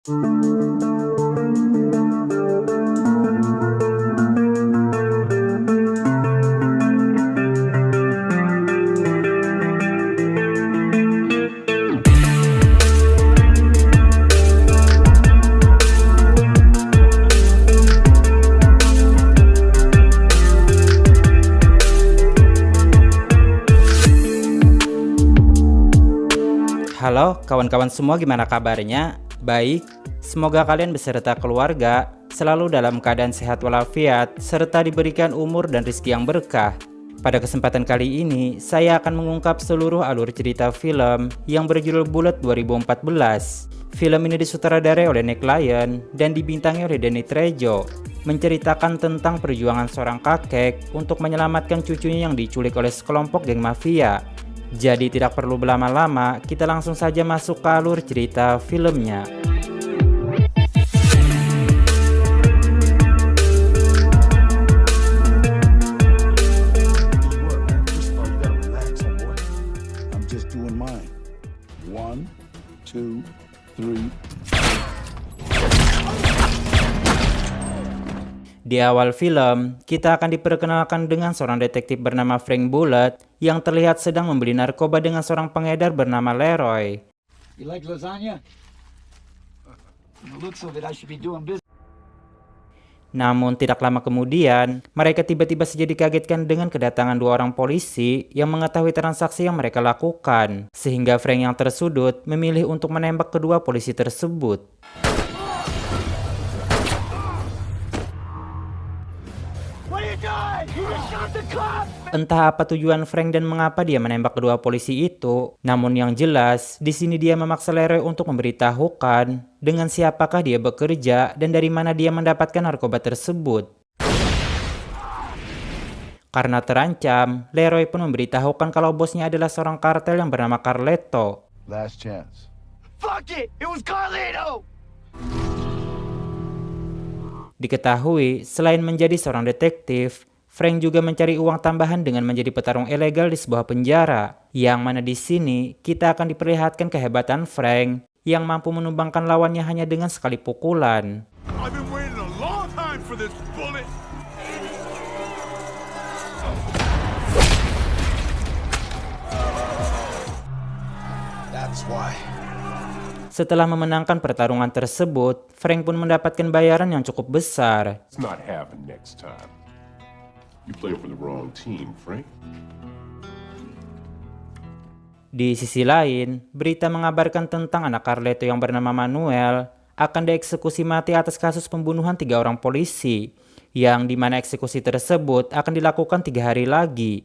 Halo kawan-kawan semua, gimana kabarnya? Baik, semoga kalian beserta keluarga selalu dalam keadaan sehat walafiat serta diberikan umur dan rezeki yang berkah. Pada kesempatan kali ini, saya akan mengungkap seluruh alur cerita film yang berjudul Bullet 2014. Film ini disutradarai oleh Nick Lyon dan dibintangi oleh Danny Trejo, menceritakan tentang perjuangan seorang kakek untuk menyelamatkan cucunya yang diculik oleh sekelompok geng mafia. Jadi tidak perlu berlama-lama, kita langsung saja masuk ke alur cerita filmnya. Di awal film, kita akan diperkenalkan dengan seorang detektif bernama Frank Bullet yang terlihat sedang membeli narkoba dengan seorang pengedar bernama Leroy. You like lasagna? The looks of it, I should be doing business. Namun tidak lama kemudian, mereka tiba-tiba saja dikagetkan dengan kedatangan dua orang polisi yang mengetahui transaksi yang mereka lakukan, sehingga Frank yang tersudut memilih untuk menembak kedua polisi tersebut. Entah apa tujuan Frank dan mengapa dia menembak kedua polisi itu, namun yang jelas di sini dia memaksa Leroy untuk memberitahukan dengan siapakah dia bekerja dan dari mana dia mendapatkan narkoba tersebut. Karena terancam, Leroy pun memberitahukan kalau bosnya adalah seorang kartel yang bernama Carletto. Last chance. Fuck it! It was Carlito! Diketahui, selain menjadi seorang detektif, Frank juga mencari uang tambahan dengan menjadi petarung ilegal di sebuah penjara, yang mana di sini kita akan diperlihatkan kehebatan Frank yang mampu menumbangkan lawannya hanya dengan sekali pukulan. I've been waiting a long time for this bullet. That's why. Setelah memenangkan pertarungan tersebut, Frank pun mendapatkan bayaran yang cukup besar. It's not happen next time. You play for the wrong team, Frank. Di sisi lain, berita mengabarkan tentang anak Carletto yang bernama Manuel akan dieksekusi mati atas kasus pembunuhan 3 orang polisi, yang dimana eksekusi tersebut akan dilakukan 3 hari lagi.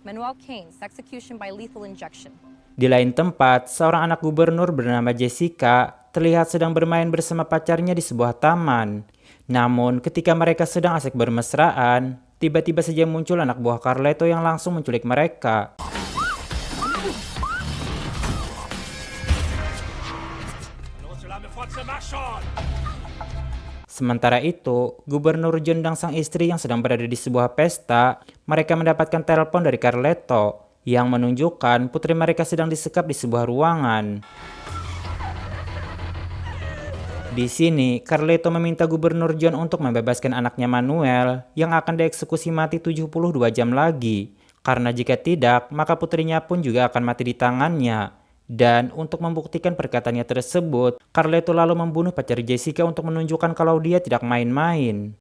Manuel Keynes, execution by lethal injection. Di lain tempat, seorang anak gubernur bernama Jessica terlihat sedang bermain bersama pacarnya di sebuah taman. Namun, ketika mereka sedang asik bermesraan, tiba-tiba saja muncul anak buah Carletto yang langsung menculik mereka. Sementara itu, Gubernur John dan sang istri yang sedang berada di sebuah pesta, mereka mendapatkan telepon dari Carletto yang menunjukkan putri mereka sedang disekap di sebuah ruangan. Di sini, Carletto meminta Gubernur John untuk membebaskan anaknya Manuel yang akan dieksekusi mati 72 jam lagi. Karena jika tidak, maka putrinya pun juga akan mati di tangannya. Dan untuk membuktikan perkataannya tersebut, Carletto lalu membunuh pacar Jessica untuk menunjukkan kalau dia tidak main-main.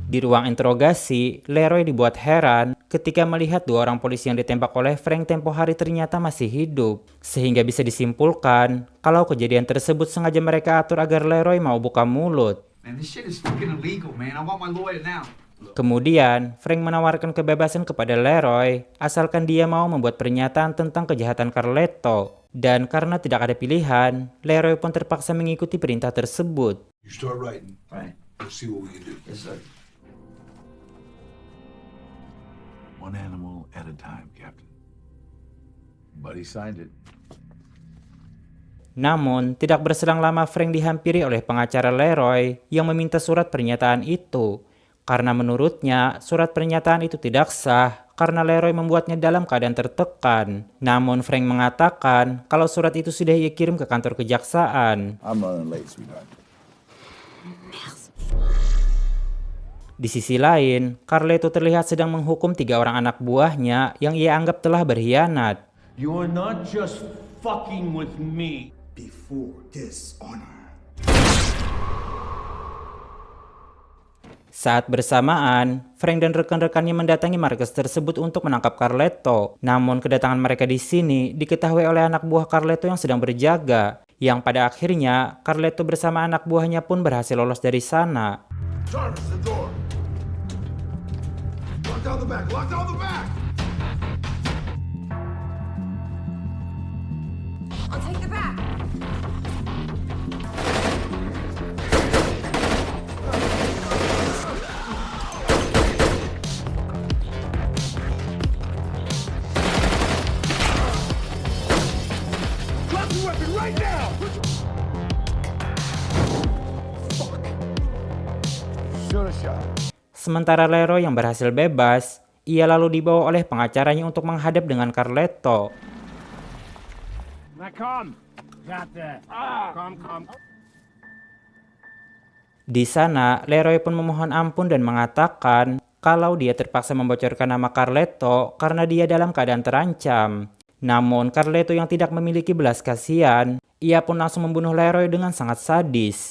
Di ruang interogasi, Leroy dibuat heran ketika melihat 2 orang polisi yang ditembak oleh Frank tempo hari ternyata masih hidup. Sehingga bisa disimpulkan kalau kejadian tersebut sengaja mereka atur agar Leroy mau buka mulut. Man, this shit is fucking illegal, man. I want my lawyer now. Kemudian, Frank menawarkan kebebasan kepada Leroy asalkan dia mau membuat pernyataan tentang kejahatan Carletto. Dan karena tidak ada pilihan, Leroy pun terpaksa mengikuti perintah tersebut. You start writing. Right. We'll see what we can do. Yes, sir. One animal at a time, Captain. But he signed it. Namun, tidak berselang lama Frank dihampiri oleh pengacara Leroy yang meminta surat pernyataan itu. karena menurutnya surat pernyataan itu tidak sah karena Leroy membuatnya dalam keadaan tertekan. Namun Frank mengatakan kalau surat itu sudah ia kirim ke kantor kejaksaan. I'm running late, sweetheart. Di sisi lain, Carletto terlihat sedang menghukum 3 orang anak buahnya yang ia anggap telah berkhianat. You're not just fucking with me. Before dishonor. Saat bersamaan, Frank dan rekan-rekannya mendatangi markas tersebut untuk menangkap Carletto. Namun kedatangan mereka di sini diketahui oleh anak buah Carletto yang sedang berjaga, yang pada akhirnya Carletto bersama anak buahnya pun berhasil lolos dari sana. Jarvis, the door. Lock down the back. Lock down the back. I'll take the back. Drop your weapon right now. Fuck. Shoot a shot. Sementara Leroy yang berhasil bebas, ia lalu dibawa oleh pengacaranya untuk menghadap dengan Carletto. Now come. Got that. Come. Di sana, Leroy pun memohon ampun dan mengatakan kalau dia terpaksa membocorkan nama Carletto karena dia dalam keadaan terancam. Namun Carletto yang tidak memiliki belas kasihan, ia pun langsung membunuh Leroy dengan sangat sadis.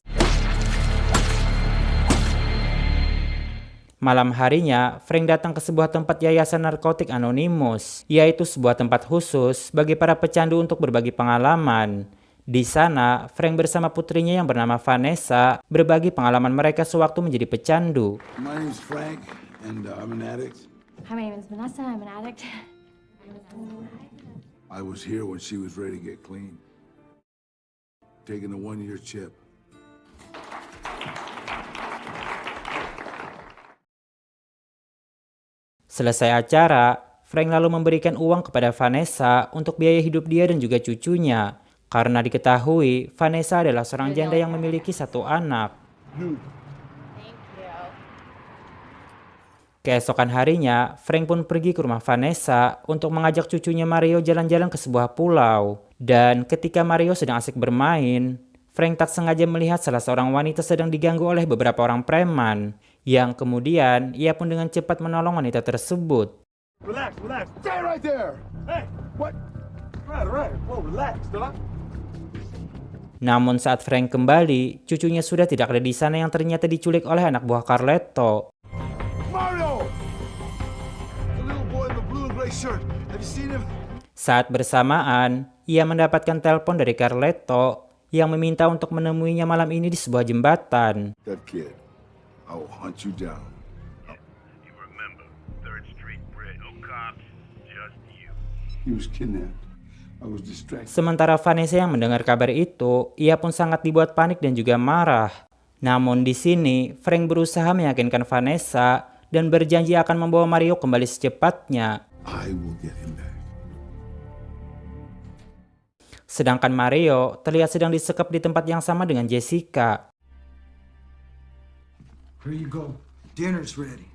Malam harinya, Frank datang ke sebuah tempat yayasan narkotik anonimus, yaitu sebuah tempat khusus bagi para pecandu untuk berbagi pengalaman. Di sana, Frank bersama putrinya yang bernama Vanessa berbagi pengalaman mereka sewaktu menjadi pecandu. My name's Frank, and I'm an addict. Hi, my name is Vanessa. I'm an addict. I was here when she was ready to get clean. Taking the 1-year chip. Selesai acara, Frank lalu memberikan uang kepada Vanessa untuk biaya hidup dia dan juga cucunya. Karena diketahui, Vanessa adalah seorang janda yang memiliki 1 anak. Keesokan harinya, Frank pun pergi ke rumah Vanessa untuk mengajak cucunya Mario jalan-jalan ke sebuah pulau. Dan ketika Mario sedang asik bermain, Frank tak sengaja melihat salah seorang wanita sedang diganggu oleh beberapa orang preman. Yang kemudian, ia pun dengan cepat menolong wanita tersebut. Relax. Stay right there. Hey, What? right. Whoa, relax, dog. Namun saat Frank kembali, cucunya sudah tidak ada di sana yang ternyata diculik oleh anak buah Carletto. Mario! The little boy in the blue and gray shirt. Have you seen him? Saat bersamaan, ia mendapatkan telepon dari Carletto yang meminta untuk menemuinya malam ini di sebuah jembatan. That kid. I will hunt you down. You remember, 3rd Street Bridge, no cops, just you. He was kidnapped. I was distracted. Sementara Vanessa yang mendengar kabar itu, ia pun sangat dibuat panik dan juga marah. Namun di sini, Frank berusaha meyakinkan Vanessa dan berjanji akan membawa Mario kembali secepatnya. I will get him back. Sedangkan Mario terlihat sedang disekap di tempat yang sama dengan Jessica. Here you go. Dinner's ready.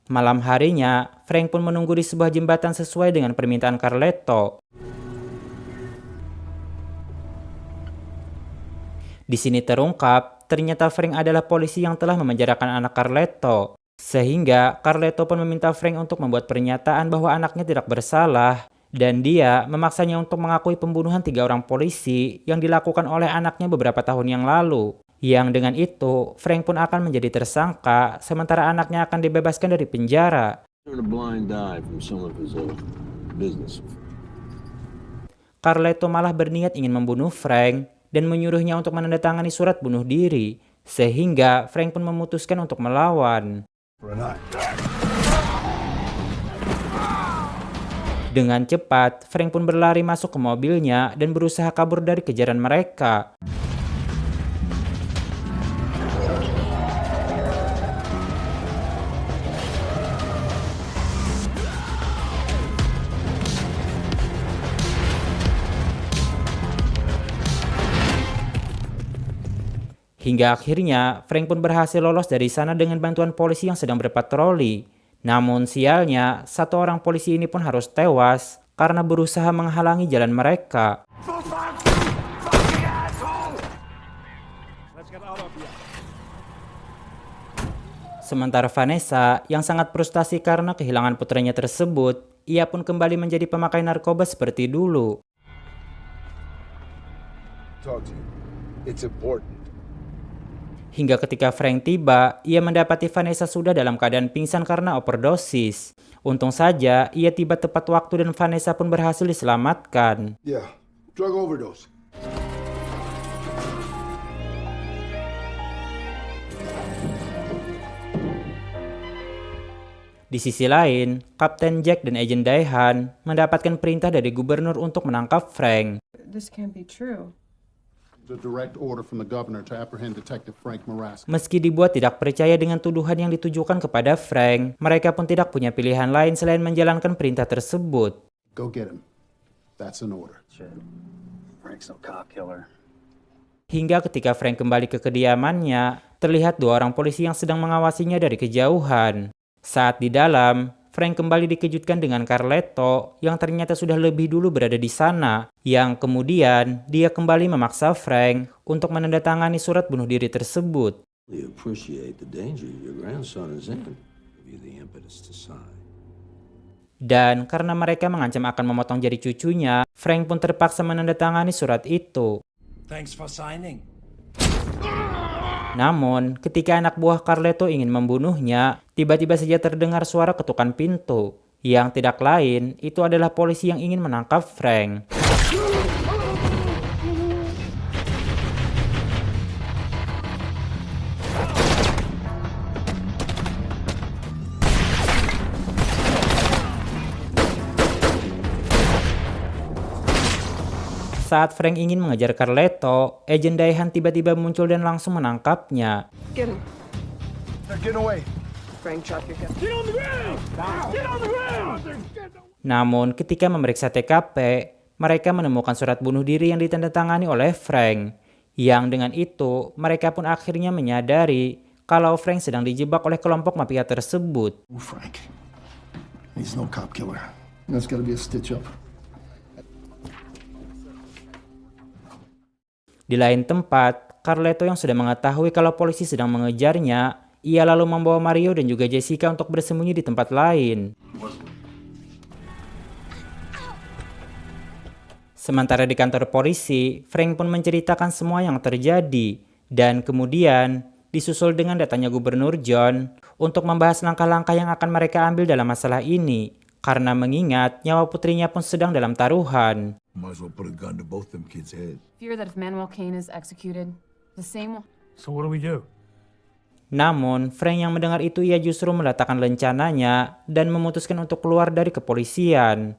Malam harinya, Frank pun menunggu di sebuah jembatan sesuai dengan permintaan Carletto. Di sini terungkap, ternyata Frank adalah polisi yang telah memenjarakan anak Carletto. Sehingga Carletto pun meminta Frank untuk membuat pernyataan bahwa anaknya tidak bersalah. Dan dia memaksanya untuk mengakui pembunuhan 3 orang polisi yang dilakukan oleh anaknya beberapa tahun yang lalu. Yang dengan itu, Frank pun akan menjadi tersangka, sementara anaknya akan dibebaskan dari penjara. Carletto malah berniat ingin membunuh Frank dan menyuruhnya untuk menandatangani surat bunuh diri, sehingga Frank pun memutuskan untuk melawan. Dengan cepat, Frank pun berlari masuk ke mobilnya dan berusaha kabur dari kejaran mereka. Hingga akhirnya, Frank pun berhasil lolos dari sana dengan bantuan polisi yang sedang berpatroli. Namun sialnya, satu orang polisi ini pun harus tewas karena berusaha menghalangi jalan mereka. Sementara Vanessa, yang sangat frustasi karena kehilangan putranya tersebut, ia pun kembali menjadi pemakai narkoba seperti dulu. Talk to you. It's important. Hingga ketika Frank tiba, ia mendapati Vanessa sudah dalam keadaan pingsan karena overdosis. Untung saja, ia tiba tepat waktu dan Vanessa pun berhasil diselamatkan. Yeah, drug overdose. Di sisi lain, Kapten Jack dan Agen Daihan mendapatkan perintah dari gubernur untuk menangkap Frank. This can't be true. The direct order from the governor to apprehend Detective Frank Maraska. Meski dibuat tidak percaya dengan tuduhan yang ditujukan kepada Frank, mereka pun tidak punya pilihan lain selain menjalankan perintah tersebut. Go get him. That's an order. Frank's no cop killer. Hingga ketika Frank kembali ke kediamannya, terlihat dua orang polisi yang sedang mengawasinya dari kejauhan. Saat di dalam, Frank kembali dikejutkan dengan Carletto yang ternyata sudah lebih dulu berada di sana, yang kemudian dia kembali memaksa Frank untuk menandatangani surat bunuh diri tersebut. Dan karena mereka mengancam akan memotong jari cucunya, Frank pun terpaksa menandatangani surat itu. Thanks for signing. Namun, ketika anak buah Carletto ingin membunuhnya, tiba-tiba saja terdengar suara ketukan pintu. Yang tidak lain, itu adalah polisi yang ingin menangkap Frank. Saat Frank ingin mengejar Carletto, Agen Daihan tiba-tiba muncul dan langsung menangkapnya. Get him. They're getting away. Frank, drop your gun. Get on the ground! Get on the ground! Namun, ketika memeriksa TKP, mereka menemukan surat bunuh diri yang ditandatangani oleh Frank. Yang dengan itu, mereka pun akhirnya menyadari kalau Frank sedang dijebak oleh kelompok mafia tersebut. Frank. He's no cop killer. That's gotta be a stitch up. Di lain tempat, Carletto yang sudah mengetahui kalau polisi sedang mengejarnya, ia lalu membawa Mario dan juga Jessica untuk bersembunyi di tempat lain. Sementara di kantor polisi, Frank pun menceritakan semua yang terjadi, dan kemudian disusul dengan datangnya Gubernur John untuk membahas langkah-langkah yang akan mereka ambil dalam masalah ini, karena mengingat nyawa putrinya pun sedang dalam taruhan. Might as well put a gun to both them kids' head. Fear that if Manuel Kane is executed, the same will... So what do we do? Namun, Frank yang mendengar itu ia justru meletakkan rencananya dan memutuskan untuk keluar dari kepolisian.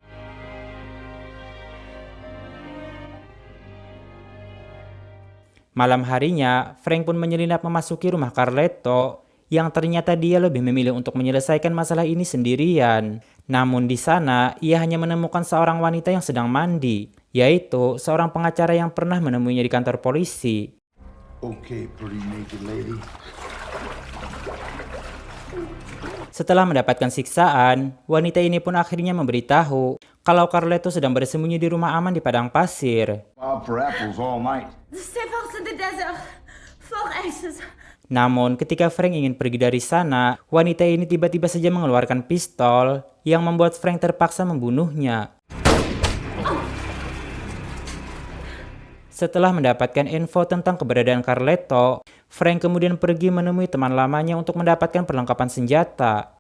Malam harinya, Frank pun menyelinap memasuki rumah Carletto, yang ternyata dia lebih memilih untuk menyelesaikan masalah ini sendirian. Namun di sana, ia hanya menemukan seorang wanita yang sedang mandi, yaitu seorang pengacara yang pernah menemuinya di kantor polisi. Okay, pretty naked lady. Setelah mendapatkan siksaan, wanita ini pun akhirnya memberitahu kalau Carletto sedang bersembunyi di rumah aman di padang pasir. Out for apples all night. Namun, ketika Frank ingin pergi dari sana, wanita ini tiba-tiba saja mengeluarkan pistol yang membuat Frank terpaksa membunuhnya. Setelah mendapatkan info tentang keberadaan Carletto, Frank kemudian pergi menemui teman lamanya untuk mendapatkan perlengkapan senjata.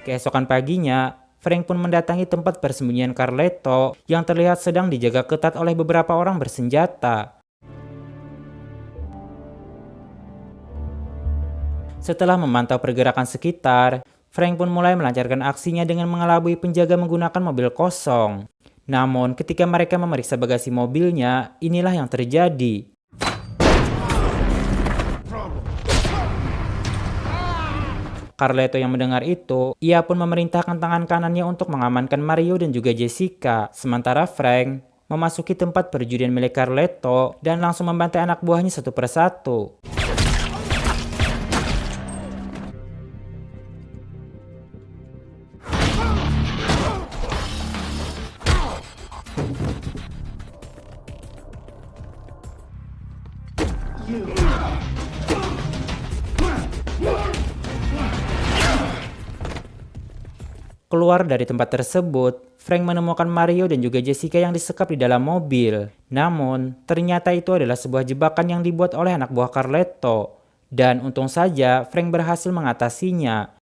Keesokan paginya, Frank pun mendatangi tempat persembunyian Carletto yang terlihat sedang dijaga ketat oleh beberapa orang bersenjata. Setelah memantau pergerakan sekitar, Frank pun mulai melancarkan aksinya dengan mengelabui penjaga menggunakan mobil kosong. Namun ketika mereka memeriksa bagasi mobilnya, inilah yang terjadi. Carletto yang mendengar itu, ia pun memerintahkan tangan kanannya untuk mengamankan Mario dan juga Jessica. Sementara Frank memasuki tempat perjudian milik Carletto dan langsung membantai anak buahnya satu persatu. Keluar dari tempat tersebut, Frank menemukan Mario dan juga Jessica yang disekap di dalam mobil. Namun, ternyata itu adalah sebuah jebakan yang dibuat oleh anak buah Carletto. Dan untung saja Frank berhasil mengatasinya.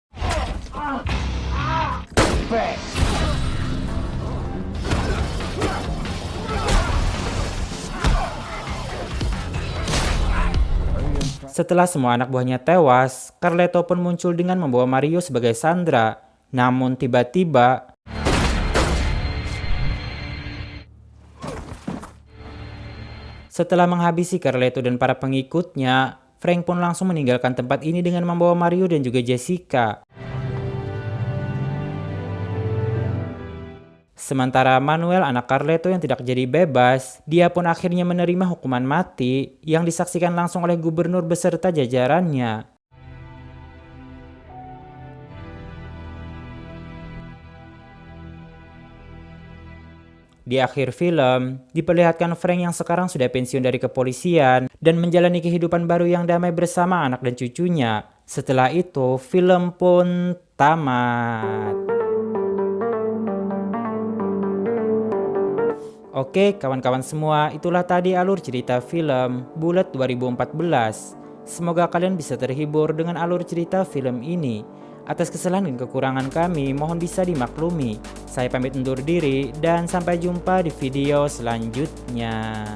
Setelah semua anak buahnya tewas, Carletto pun muncul dengan membawa Mario sebagai sandera. Namun tiba-tiba setelah menghabisi Carletto dan para pengikutnya, Frank pun langsung meninggalkan tempat ini dengan membawa Mario dan juga Jessica. Sementara Manuel, anak Carletto yang tidak jadi bebas, dia pun akhirnya menerima hukuman mati yang disaksikan langsung oleh gubernur beserta jajarannya. Di akhir film, diperlihatkan Frank yang sekarang sudah pensiun dari kepolisian dan menjalani kehidupan baru yang damai bersama anak dan cucunya. Setelah itu, film pun tamat. Oke, kawan-kawan semua, itulah tadi alur cerita film Bullet 2014. Semoga kalian bisa terhibur dengan alur cerita film ini. Atas kesalahan dan kekurangan kami, mohon bisa dimaklumi. Saya pamit undur diri dan sampai jumpa di video selanjutnya.